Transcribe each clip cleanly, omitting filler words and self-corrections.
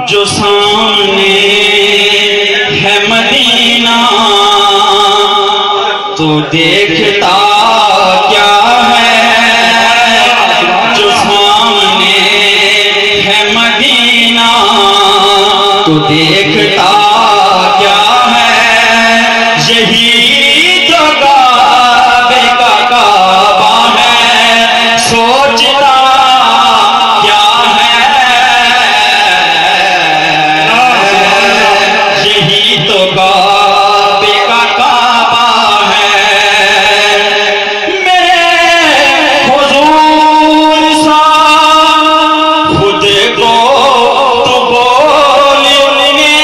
جو سامنے ہے مدینہ تو دیکھتا کیا ہے، جو سامنے ہے مدینہ تو دیکھتا کیا ہے، یہی تو کعبے کا کعبہ ہے، سوچتا کیا ہے، یہی تو کعبے کا کعبہ ہے، میرے حضور سا خود کو تو بولنے والے،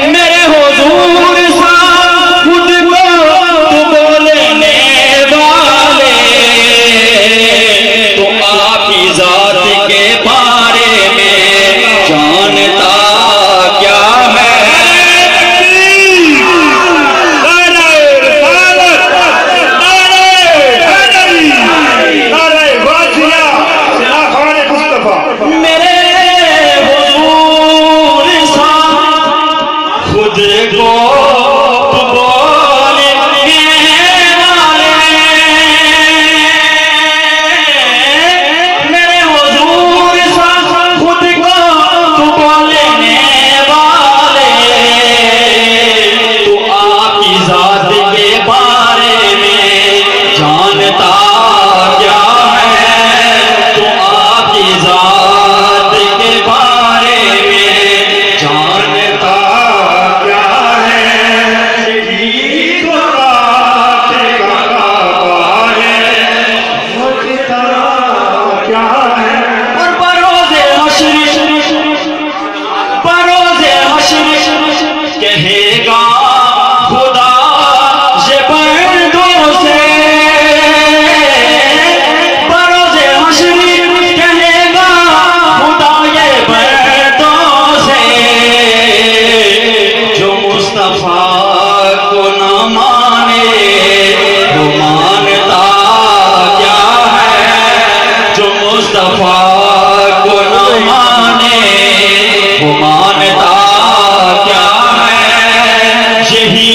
میرے حضور سا خود کو تو بولنے والے، تو آپ کی ذات کے بارے میں جانتا کیا ہے، میرے حضور سا خود کو تو بولنے والے، میرے حضور سا خود کو تو بولنے والے، تو آپ کی ذات کے بارے میں جانتا کیا ہے، تو آپ کی ذات کے بارے میں جانتا کیا ہے، یہی تو کعبے کا کعبہ ہے، سوچتا کیا ہے، اور بروز حشر کہے گا خدا یہ بندوں سے، بروز حشر کہے گا خدا یہ بندوں سے، جو مصطفیٰ کو نہ مانے وہ مانتا کیا ہے، جو مصطفیٰ کو نہ مانے وہ مانتا کیا ہے، یہی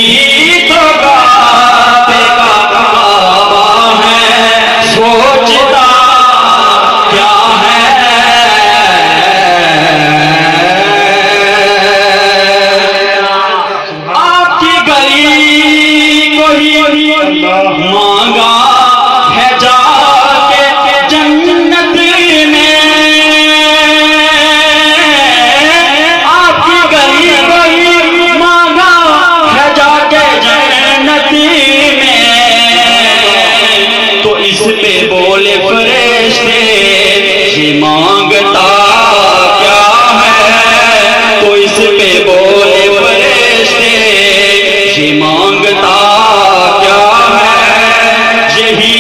تو کعبے کا کعبہ ہے، سوچتا کیا ہے، آپ کی گلی کو ہی مانگا ہے جا کے جنت میں، آپ کی گلی کو ہی مانگا ہے جا کے جنت میں، تو اس پہ بولے فرشتے یہ مانگتا کیا ہے، تو اس پہ بولے فرشتے یہ مانگتا کیا ہے، یہی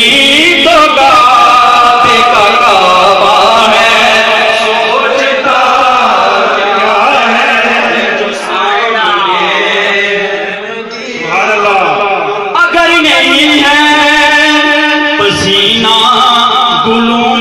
تو کعبے کا کعبہ ہے، سوچتا کیا ہے، جو سامنے اگر نہیں ہے پسینہ گلوں